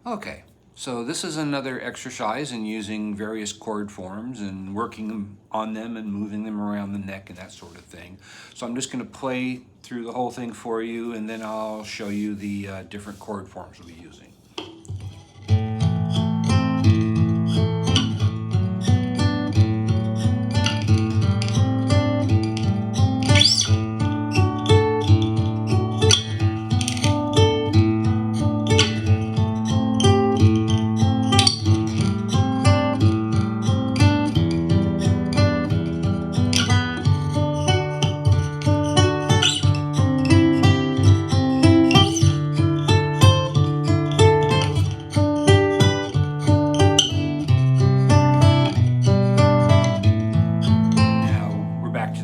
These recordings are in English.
Okay, so this is another exercise in using various chord forms and working on them and moving them around the neck and that sort of thing. So I'm just going to play through the whole thing for you, and then I'll show you the different chord forms we'll be using.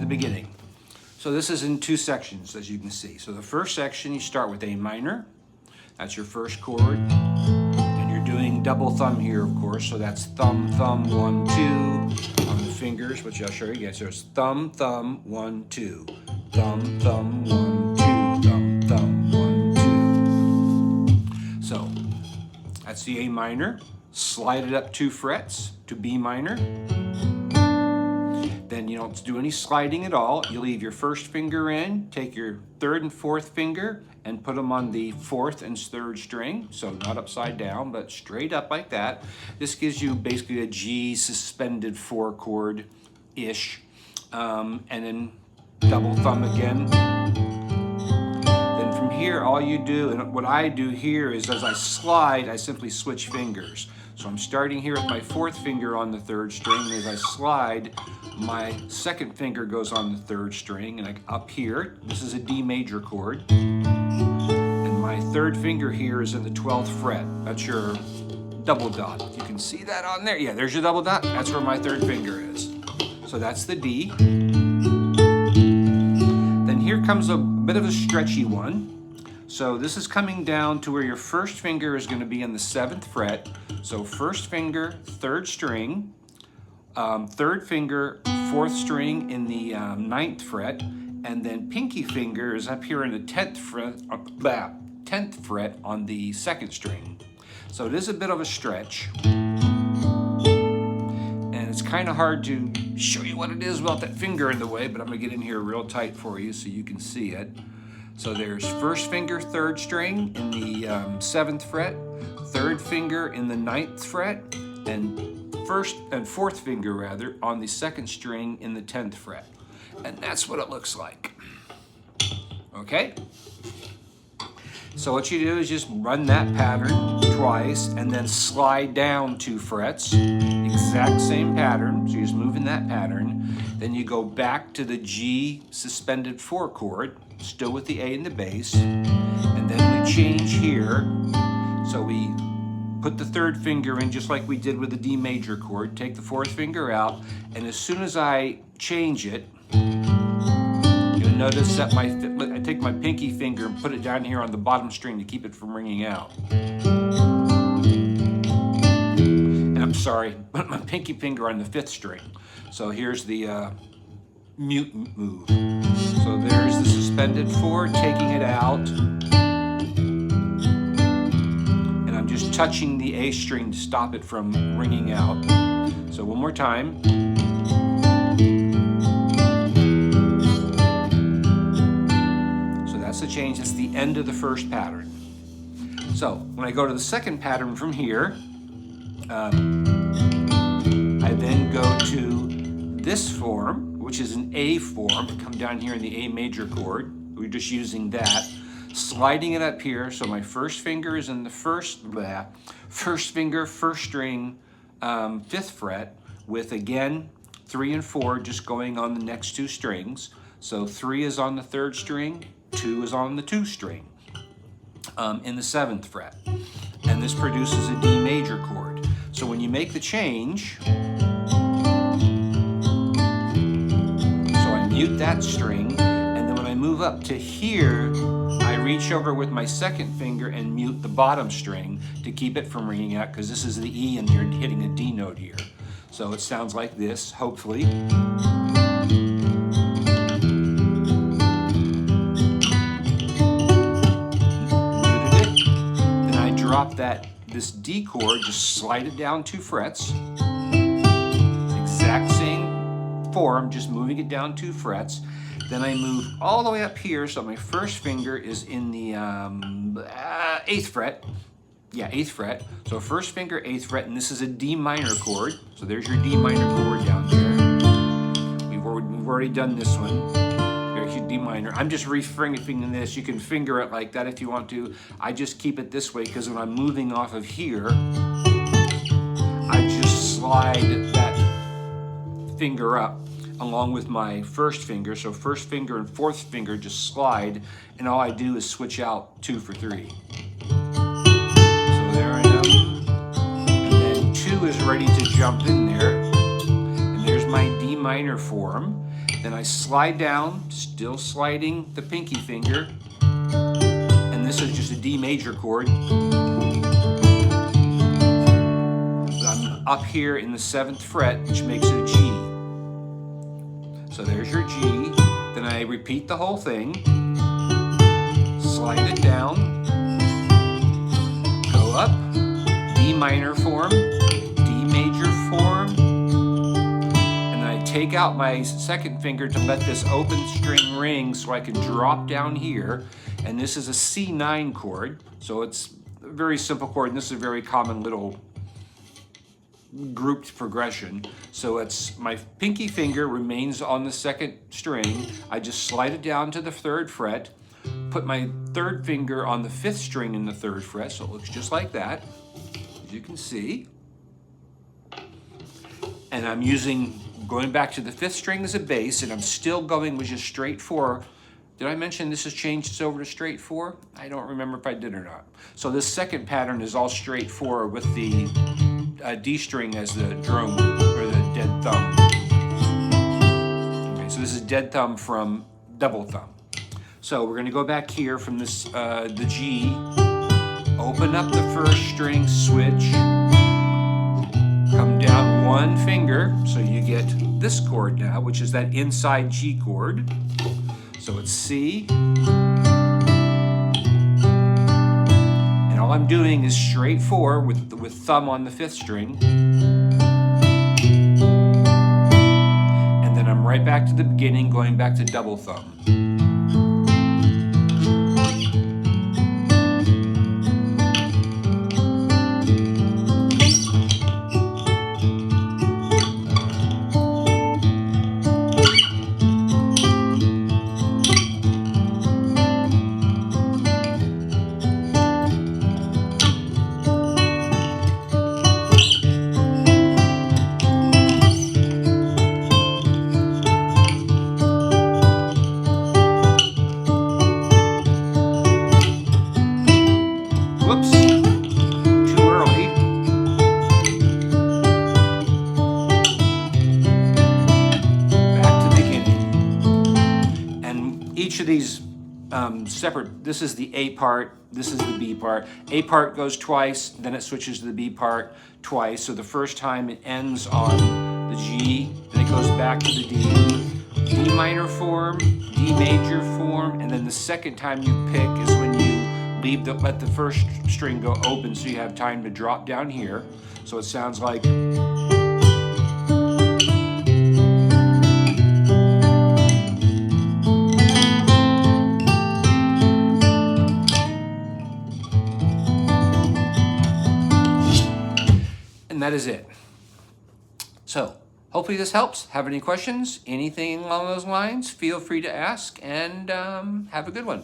Beginning. So this is in two sections, as you can see. So the first section, you start with A minor. That's your first chord. And you're doing double thumb here, of course. So that's thumb, thumb, 1, 2 on the fingers, which I'll show you again. So it's thumb, thumb, 1, 2. Thumb, thumb, 1, 2. Thumb, thumb, 1, 2. So that's the A minor. Slide it up 2 frets to B minor. Then you don't do any sliding at all. You leave your first finger in, take your third and fourth finger and put them on the fourth and third string. So not upside down, but straight up like that. This gives you basically a G suspended 4 chord-ish. And then double thumb again. Then from here, all you do, and what I do here is as I slide, I simply switch fingers. So I'm starting here with my fourth finger on the third string, and as I slide, my second finger goes on the third string, and up here, this is a D major chord, and my third finger here is in the 12th fret. That's your double dot. You can see that on there. Yeah, there's your double dot. That's where my third finger is. So that's the D. Then here comes a bit of a stretchy one. So this is coming down to where your first finger is going to be in the 7th fret. So first finger, third string, third finger, fourth string in the 9th fret, and then pinky finger is up here in the 10th fret on the 2nd string. So it is a bit of a stretch, and it's kind of hard to show you what it is without that finger in the way, but I'm going to get in here real tight for you so you can see it. So there's first finger, third string in the 7th fret, third finger in the 9th fret, and first and fourth finger rather on the 2nd string in the 10th fret. And that's what it looks like. Okay? So what you do is just run that pattern twice and then slide down 2 frets. Exact same pattern, so you're just moving that pattern. Then you go back to the G suspended 4 chord, still with the A in the bass, and then we change here. So we put the third finger in just like we did with the D major chord, take the fourth finger out, and as soon as I change it, you'll notice that I take my pinky finger and put it down here on the bottom string to keep it from ringing out. And I'm sorry, put my pinky finger on the 5th string. So here's the mute move. So there's the suspended 4, taking it out. And I'm just touching the A string to stop it from ringing out. So one more time. So that's the change. That's the end of the first pattern. So when I go to the second pattern from here, I then go to this form, which is an A form, come down here in the A major chord. We're just using that, sliding it up here. So my first finger is in the first finger, first string, 5th fret, with again 3 and 4 just going on the next 2 strings. So 3 is on the 3rd string, 2 is on the 2 string in the 7th fret. And this produces a D major chord. So when you make the change, mute that string, and then when I move up to here, I reach over with my second finger and mute the bottom string to keep it from ringing out, because this is the E and you're hitting a D note here. So it sounds like this, hopefully. Muted it. Then I drop that this D chord, just slide it down 2 frets. Exact same form, just moving it down 2 frets. Then I move all the way up here, so my first finger is in the 8th fret. Yeah, 8th fret. So first finger, 8th fret, and this is a D minor chord. So there's your D minor chord down there. We've already done this one. There's your D minor. I'm just re-fingering this. You can finger it like that if you want to. I just keep it this way because when I'm moving off of here, I just slide that finger up along with my first finger. So first finger and 4th finger just slide, and all I do is switch out 2 for 3. So there I am. And then 2 is ready to jump in there. And there's my D minor form. Then I slide down, still sliding the pinky finger. And this is just a D major chord. I'm up here in the 7th fret, which makes it a G. So there's your G. Then I repeat the whole thing. Slide it down. Go up. D minor form. D major form. And then I take out my 2nd finger to let this open string ring so I can drop down here. And this is a C9 chord. So it's a very simple chord. And this is a very common little grouped progression. So it's my pinky finger remains on the 2nd string. I just slide it down to the 3rd fret, put my 3rd finger on the 5th string in the 3rd fret, so it looks just like that, as you can see. And I'm going back to the 5th string as a bass, and I'm still going with just straight 4. Did I mention this has changed over to straight 4? I don't remember if I did or not. So this 2nd pattern is all straight 4 with the D string as the drone, or the dead thumb. Okay, so this is dead thumb from double thumb. So we're gonna go back here from this, the G, open up the 1st string, switch, come down 1 finger, so you get this chord now, which is that inside G chord. So it's C. All I'm doing is straight 4 with thumb on the 5th string. And then I'm right back to the beginning, going back to double thumb. Whoops, too early. Back to the beginning. And each of these separate, this is the A part, this is the B part. A part goes twice, then it switches to the B part twice. So the first time it ends on the G, then it goes back to the D. D minor form, D major form, and then the 2nd time you pick is when you let the 1st string go open so you have time to drop down here. So it sounds like. And that is it. So hopefully this helps. Have any questions, anything along those lines, feel free to ask, and have a good one.